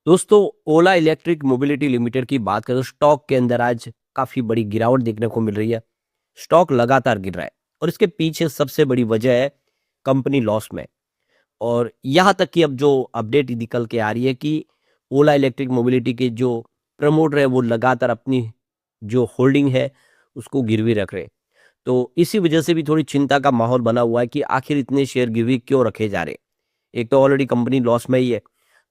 दोस्तों, ओला electric mobility limited की बात करें तो स्टॉक के अंदर आज काफी बड़ी गिरावट देखने को मिल रही है। स्टॉक लगातार गिर रहा है और इसके पीछे सबसे बड़ी वजह है कंपनी लॉस में। और यहाँ तक कि अब जो अपडेट निकल के आ रही है कि ओला इलेक्ट्रिक मोबिलिटी के जो प्रमोटर है वो लगातार अपनी जो होल्डिंग है उसको गिरवी रख रहे हैं। तो इसी वजह से भी थोड़ी चिंता का माहौल बना हुआ है कि आखिर इतने शेयर गिरवी क्यों रखे जा रहे हैं। एक तो ऑलरेडी कंपनी लॉस में ही है,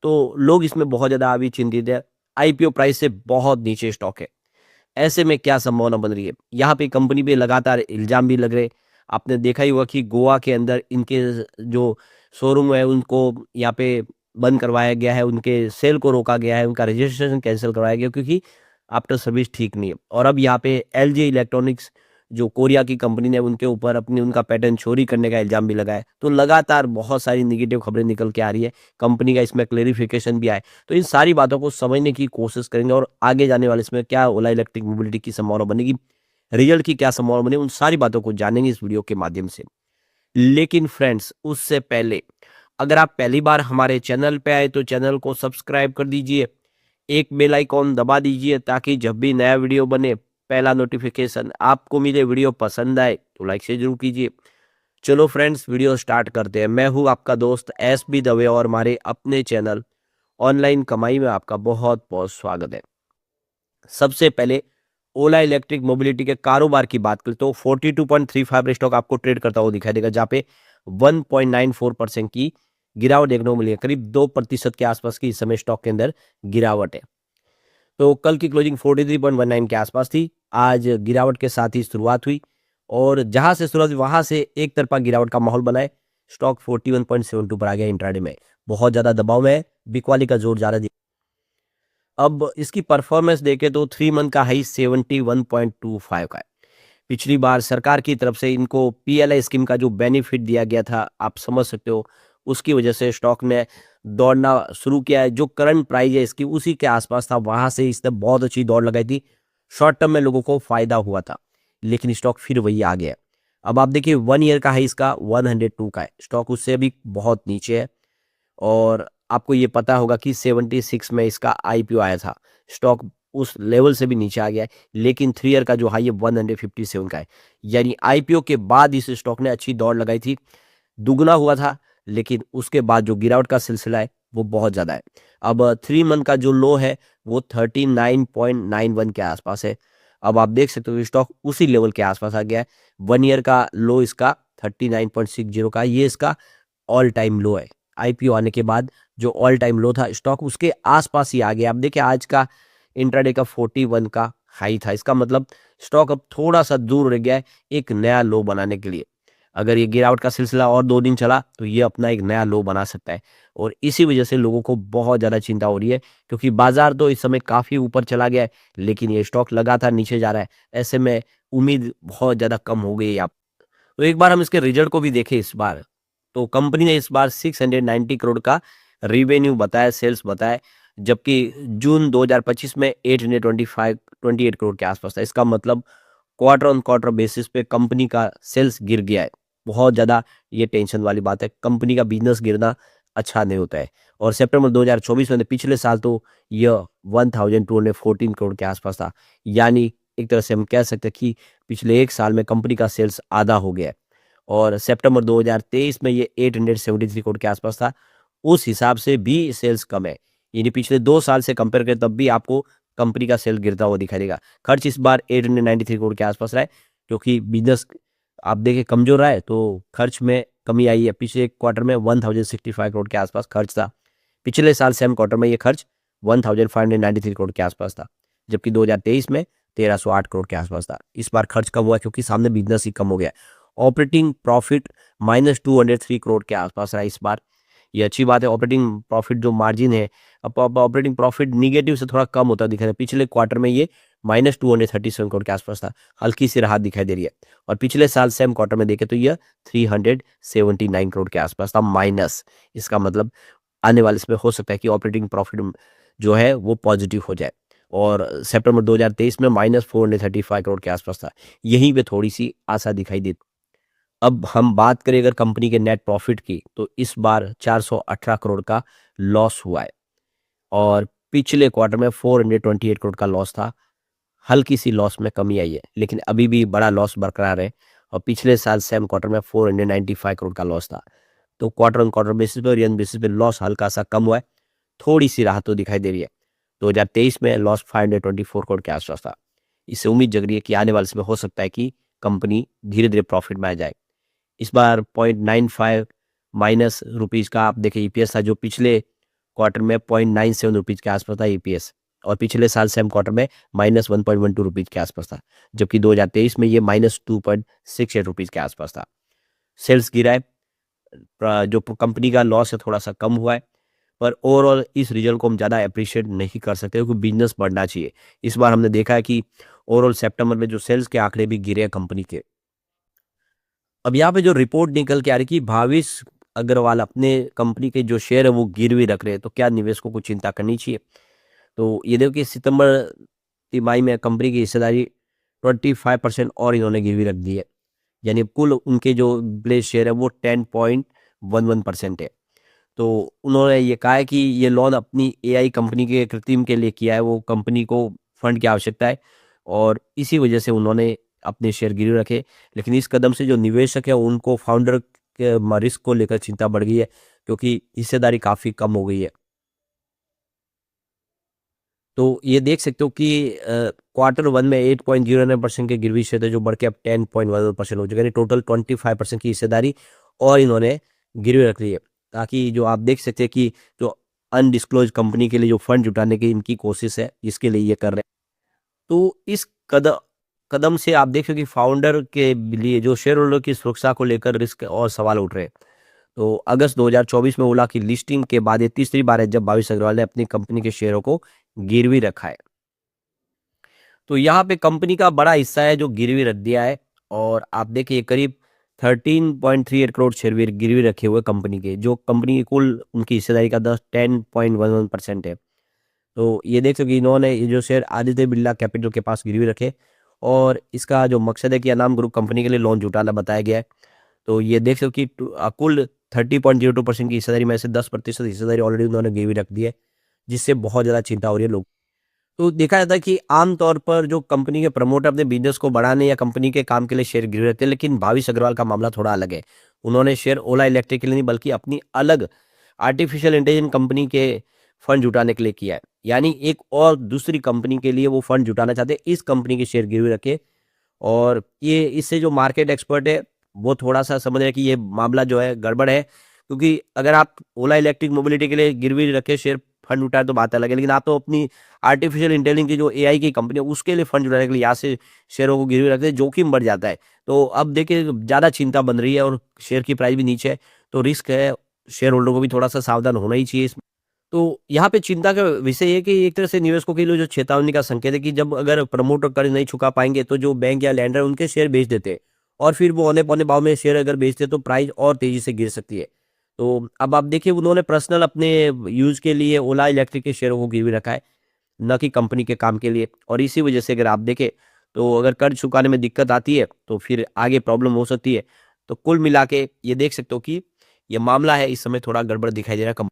तो लोग इसमें बहुत ज़्यादा अभी चिंतित है। आईपीओ प्राइस से बहुत नीचे स्टॉक है। ऐसे में क्या संभावना बन रही है? यहाँ पे कंपनी पे लगातार इल्ज़ाम भी लग रहे हैं। आपने देखा ही होगा कि गोवा के अंदर इनके जो शोरूम है उनको यहाँ पे बंद करवाया गया है, उनके सेल को रोका गया है, उनका रजिस्ट्रेशन कैंसल करवाया गया क्योंकि आफ्टर सर्विस ठीक नहीं है। और अब यहाँ पे एलजी इलेक्ट्रॉनिक्स जो कोरिया की कंपनी ने उनके ऊपर अपनी उनका पैटर्न चोरी करने का इल्ज़ाम भी लगा है। तो लगातार बहुत सारी नेगेटिव खबरें निकल के आ रही है। कंपनी का इसमें क्लेरिफिकेशन भी आए। तो इन सारी बातों को समझने की कोशिश करेंगे और आगे जाने वाले इसमें क्या ओला इलेक्ट्रिक मोबिलिटी की संभावना बनेगी, रिजल्ट की क्या संभावना बनेगी, उन सारी बातों को जानेंगे इस वीडियो के माध्यम से। लेकिन फ्रेंड्स, उससे पहले अगर आप पहली बार हमारे चैनल पे आए तो चैनल को सब्सक्राइब कर दीजिए, एक बेल आइकॉन दबा दीजिए ताकि जब भी नया वीडियो बने पहला नोटिफिकेशन आपको मिले। वीडियो पसंद आए तो लाइक से जरूर कीजिए। चलो फ्रेंड्स, वीडियो स्टार्ट करते हैं। मैं हूं आपका दोस्त एस बी दवे और हमारे अपने चैनल ऑनलाइन कमाई में आपका बहुत बहुत स्वागत है। सबसे पहले ओला इलेक्ट्रिक मोबिलिटी के कारोबार की बात करें तो 42.35 स्टॉक आपको ट्रेड करता हुआ दिखाई देगा, जहां पे 1.94% की गिरावट देखने को मिली है। करीब 2% के आसपास की इस समय स्टॉक के अंदर गिरावट है। तो कल की क्लोजिंग 43.19 के आसपास थी। आज गिरावट के साथ ही शुरुआत हुई और जहां से शुरुआत हुई वहां से एक तरफा गिरावट का माहौल बना है। स्टॉक 41.72 पर आ गया इंट्राडे में। बहुत ज्यादा दबाव में है, बिकवाली का जोर ज्यादा। अब इसकी परफॉर्मेंस देखें तो 3 मंथ का हाई 71.25 का है। पिछली बार सरकार की तरफ से इनको पीएलआई स्कीम का जो बेनिफिट दिया गया था, आप समझ सकते हो, उसकी वजह से स्टॉक ने दौड़ना शुरू किया है। जो करंट प्राइस है इसकी उसी के आसपास था, वहां से इसने बहुत अच्छी दौड़ लगाई थी। शॉर्ट टर्म में लोगों को फायदा हुआ था, लेकिन स्टॉक फिर वही आ गया। अब आप देखिए 1 ईयर का हाई इसका 102 का है। स्टॉक उससे भी बहुत नीचे है और आपको ये पता होगा कि 76 में इसका आईपीओ आया था। स्टॉक उस लेवल से भी नीचे आ गया है, लेकिन 3 ईयर का जो हाई है 157 का है। यानी आईपीओ के बाद इस स्टॉक ने अच्छी दौड़ लगाई थी, दुगना हुआ था, लेकिन उसके बाद जो गिरावट का सिलसिला है वो बहुत ज़्यादा है। अब 3 मंथ का जो लो है वो 39.91 के आसपास है। अब आप देख सकते हो स्टॉक उसी लेवल के आसपास आ गया है। 1 ईयर का लो इसका 39.60 का, ये इसका ऑल टाइम लो है। आईपीओ आने के बाद जो ऑल टाइम लो था स्टॉक उसके आसपास ही आ गया। आप देखिए आज का इंट्राडे का 41 का हाई था। इसका मतलब स्टॉक अब थोड़ा सा दूर रह गया है एक नया लो बनाने के लिए। अगर ये गिरावट का सिलसिला और 2 दिन चला तो ये अपना एक नया लो बना सकता है। और इसी वजह से लोगों को बहुत ज़्यादा चिंता हो रही है, क्योंकि बाजार तो इस समय काफ़ी ऊपर चला गया है, लेकिन ये स्टॉक लगातार नीचे जा रहा है। ऐसे में उम्मीद बहुत ज़्यादा कम हो गई है। आप तो एक बार हम इसके रिजल्ट को भी देखें इस बार। तो कंपनी ने इस बार 690 करोड़ का रिवेन्यू बताया, सेल्स बताया, जबकि जून 2025 में 828 करोड़ के आसपास था। इसका मतलब क्वार्टर ऑन क्वार्टर बेसिस पे कंपनी का सेल्स गिर गया है। बहुत ज़्यादा ये टेंशन वाली बात है। कंपनी का बिजनेस गिरना अच्छा नहीं होता है। और सितंबर 2024 में पिछले साल तो यह 1214 करोड़ के आसपास था। यानी एक तरह से हम कह सकते हैं कि पिछले एक साल में कंपनी का सेल्स आधा हो गया है। और सितंबर 2023 में ये 873 करोड़ के आसपास था। उस हिसाब से भी सेल्स कम है। यानी पिछले 2 साल से कंपेयर करें तब भी आपको कंपनी का सेल गिरता हुआ दिखाई देगा। खर्च इस बार 893 करोड़ के आसपास रहा है, क्योंकि बिजनेस आप देखें कमजोर रहा है तो खर्च में कमी आई है। पिछले क्वार्टर में 1065 करोड़ के आसपास खर्च था। पिछले साल सेम क्वार्टर में ये खर्च 1593 करोड़ के आसपास था, जबकि 2023 में 1308 करोड़ के आसपास था। इस बार खर्च कम हुआ क्योंकि सामने बिजनेस ही कम हो गया। ऑपरेटिंग प्रॉफिट -203 करोड़ के आसपास रहा इस बार। ये अच्छी बात है। ऑपरेटिंग प्रॉफिट जो मार्जिन है, अब ऑपरेटिंग प्रॉफिट निगेटिव से थोड़ा कम होता दिखा रहा है। पिछले क्वार्टर में ये -237 करोड़ के आसपास था, हल्की सी राहत दिखाई दे रही है। और पिछले साल सेम क्वार्टर में देखें तो यह 379 करोड़ के आसपास था माइनस। इसका मतलब आने वाले इसमें हो सकता है कि ऑपरेटिंग प्रॉफिट जो है वो पॉजिटिव हो जाए। और सितंबर 2023 में -435 करोड़ के आसपास था। यहीं पे थोड़ी सी आशा दिखाई दी। अब हम बात करें अगर कंपनी के नेट प्रॉफिट की, तो इस बार 418 करोड़ का लॉस हुआ है। और पिछले क्वार्टर में 428 करोड़ का लॉस था। हल्की सी लॉस में कमी आई है, लेकिन अभी भी बड़ा लॉस बरकरार है। और पिछले साल सेम क्वार्टर में 495 करोड़ का लॉस था। तो क्वार्टर ऑन क्वार्टर बेसिस पे और ईयर बेसिस पे लॉस हल्का सा कम हुआ है। थोड़ी सी राहत तो दिखाई दे रही है। 2023 में लॉस 524 करोड़ के आसपास था। इससे उम्मीद जग रही है कि आने वाले समय हो सकता है कि कंपनी धीरे धीरे प्रॉफिट में आ जाए। इस बार 0.95 माइनस रुपीज का आप देखें ईपीएस था, जो पिछले क्वार्टर में 0.97 रुपीज के आसपास था ईपीएस, और पिछले साल सेम क्वार्टर में -1.12 रुपीज के आसपास था, जबकि 2023 में ये -2.68 रुपीज के आसपास था। सेल्स गिरा है, जो कंपनी का लॉस है थोड़ा सा कम हुआ है, पर ओवरऑल इस रिजल्ट को हम ज़्यादा अप्रिशिएट नहीं कर सकते क्योंकि बिजनेस बढ़ना चाहिए। इस बार हमने देखा है कि ओवरऑल सितंबर में जो सेल्स के आंकड़े भी गिरे हैं कंपनी के। अब यहाँ पे जो रिपोर्ट निकल के आ रही कि भाविश अग्रवाल अपने कंपनी के जो शेयर है वो गिरवी रख रहे हैं, तो क्या निवेशकों को चिंता करनी चाहिए? तो ये देखो कि सितंबर तिमाही में कंपनी की हिस्सेदारी 25% और इन्होंने गिरवी रख दी है। यानी कुल उनके जो प्लेस शेयर है वो 10.11% है। तो उन्होंने ये कहा है कि ये लोन अपनी एआई कंपनी के कृत्रिम के लिए किया है, वो कंपनी को फंड की आवश्यकता है और इसी वजह से उन्होंने अपने शेयर गिरवी रखे। लेकिन इस कदम से जो निवेशक है उनको फाउंडर के रिस्क को लेकर चिंता बढ़ गई है, क्योंकि हिस्सेदारी काफ़ी कम हो गई है। तो ये देख सकते हो कि क्वार्टर वन में 8.09% के गिरवी शेयर थे, जो बढ़ के अब 10.11% हो चुके हैं। टोटल 25% की हिस्सेदारी और इन्होंने गिरवी रख ली है, ताकि जो आप देख सकते हैं कि जो अनडिस्क्लोज कंपनी के लिए जो फंड जुटाने की इनकी कोशिश है, जिसके लिए ये कर रहे हैं। तो इस कदम कदम से आप देख सकते हो कि फाउंडर के लिए जो शेयर होल्डर की सुरक्षा को लेकर रिस्क और सवाल उठ रहे हैं। तो अगस्त 2024 में ओला की लिस्टिंग के बाद ये तीसरी बार है जब भाविश अग्रवाल ने अपनी कंपनी के शेयरों को गिरवी रखा है। तो यहाँ पे कंपनी का बड़ा हिस्सा है जो गिरवी रख दिया है, और आप देखिए करीब 13.38 करोड़ शेयर गिरवी रखे हुए कंपनी के, जो कंपनी की कुल उनकी हिस्सेदारी का 10.11% है। तो ये देख सकते इन्होंने ये जो शेयर आदित्य बिरला कैपिटल के पास गिरवी रखे, और इसका जो मकसद है कि अनाम ग्रुप कंपनी के लिए लोन जुटाना बताया गया है। तो ये देख सकते कि कुल 30.02% की हिस्सेदारी में से 10% हिस्सेदारी ऑलरेडी उन्होंने गिरवी रख दी है, जिससे बहुत ज़्यादा चिंता हो रही है लोग। तो देखा जाता है कि आमतौर पर जो कंपनी के प्रमोटर अपने बिजनेस को बढ़ाने या कंपनी के काम के लिए शेयर गिरवी रखते हैं, लेकिन भाविश अग्रवाल का मामला थोड़ा अलग है। उन्होंने शेयर ओला इलेक्ट्रिक के लिए नहीं बल्कि अपनी अलग आर्टिफिशियल इंटेलिजेंस कंपनी के फंड जुटाने के लिए किया है। यानी एक और दूसरी कंपनी के लिए वो फंड जुटाना चाहते हैं, इस कंपनी के शेयर गिरवी रखे। और ये इससे जो मार्केट एक्सपर्ट है वो थोड़ा सा समझ रहे हैं कि ये मामला जो है गड़बड़ है, क्योंकि अगर आप ओला इलेक्ट्रिक मोबिलिटी के लिए गिरवी रखे शेयर फंड उठाए तो बात अलग है, लेकिन आप तो अपनी आर्टिफिशियल इंटेलिजेंस की जो एआई की कंपनी है उसके लिए फंड जुटाने के लिए यहाँ से शेयरों को गिरवी रखते हैं, जोखिम बढ़ जाता है। तो अब देखिए ज़्यादा चिंता बन रही है और शेयर की प्राइस भी नीचे है, तो रिस्क है, शेयर होल्डर को भी थोड़ा सा सावधान होना ही चाहिए। तो यहाँ पे चिंता का विषय ये है कि एक तरह से निवेशकों के लिए जो चेतावनी का संकेत है कि जब अगर प्रमोटर कर्ज नहीं चुका पाएंगे तो जो बैंक या लैंडर उनके शेयर बेच देते हैं, और फिर वो औने पौने भाव में शेयर अगर बेचते तो प्राइस और तेजी से गिर सकती है। तो अब आप देखिए उन्होंने पर्सनल अपने यूज के लिए ओला इलेक्ट्रिक के शेयरों को गिरवी रखा है, न कि कंपनी के काम के लिए। और इसी वजह से अगर आप देखें तो अगर कर्ज चुकाने में दिक्कत आती है तो फिर आगे प्रॉब्लम हो सकती है। तो कुल मिला के ये देख सकते हो कि ये मामला है इस समय थोड़ा गड़बड़ दिखाई दे रहा है।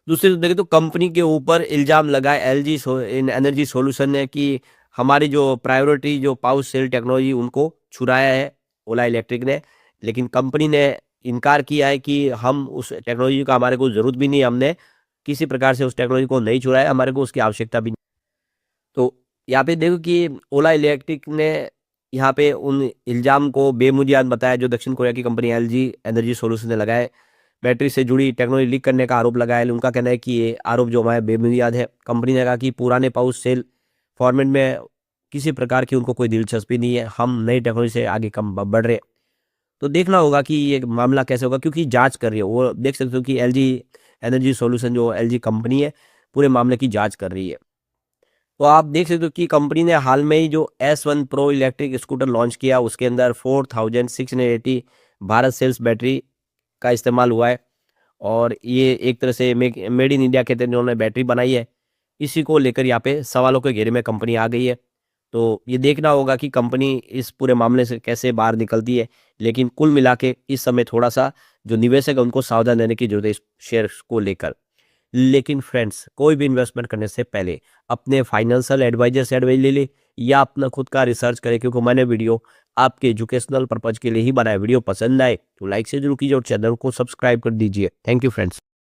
दूसरी तरफ देखें तो कंपनी के ऊपर इल्ज़ाम लगाए एलजी इन एनर्जी सॉल्यूशन ने कि हमारी जो प्रायोरिटी जो पावर सेल टेक्नोलॉजी उनको छुराया है ओला इलेक्ट्रिक ने। लेकिन कंपनी ने इनकार किया है कि हम उस टेक्नोलॉजी का हमारे को ज़रूरत भी नहीं, हमने किसी प्रकार से उस टेक्नोलॉजी को नहीं छुराया, हमारे को उसकी आवश्यकता भी नहीं। तो यहाँ पे देखो कि ओला इलेक्ट्रिक ने यहाँ पे उन इल्ज़ाम को बेबुनियाद बताया जो दक्षिण कोरिया की कंपनी एलजी एनर्जी सॉल्यूशन ने लगाए। बैटरी से जुड़ी टेक्नोलॉजी लीक करने का आरोप लगाया है। उनका कहना है कि ये आरोप जो हमारा बेबुनियाद है। कंपनी ने कहा कि पुराने पाउच सेल फॉर्मेट में किसी प्रकार की उनको कोई दिलचस्पी नहीं है, हम नई टेक्नोलॉजी से आगे कम बढ़ रहे हैं। तो देखना होगा कि ये मामला कैसे होगा, क्योंकि जांच कर रही है वो। देख सकते हो कि एलजी एनर्जी सॉल्यूशन जो एलजी कंपनी है पूरे मामले की जांच कर रही है। तो आप देख सकते हो कि कंपनी ने हाल में ही जो S1 pro electric scooter launch किया, उसके अंदर 4680 भारत सेल्स बैटरी का इस्तेमाल हुआ है। और ये एक तरह से मेड इन इंडिया के तहत इन्होंने बैटरी बनाई है। इसी को लेकर यहाँ पे सवालों के घेरे में कंपनी आ गई है। तो ये देखना होगा कि कंपनी इस पूरे मामले से कैसे बाहर निकलती है। लेकिन कुल मिला के इस समय थोड़ा सा जो निवेशक है उनको सावधान रहने की जरूरत है इस शेयर को लेकर। लेकिन फ्रेंड्स, कोई भी इन्वेस्टमेंट करने से पहले अपने फाइनेंशियल एडवाइजर से एडवाइस ले ले या अपना खुद का रिसर्च करें, क्योंकि मैंने वीडियो आपके एजुकेशनल पर्पज के लिए ही बनाया। वीडियो पसंद आए तो लाइक से जरूर कीजिए और चैनल को सब्सक्राइब कर दीजिए। Thank you friends.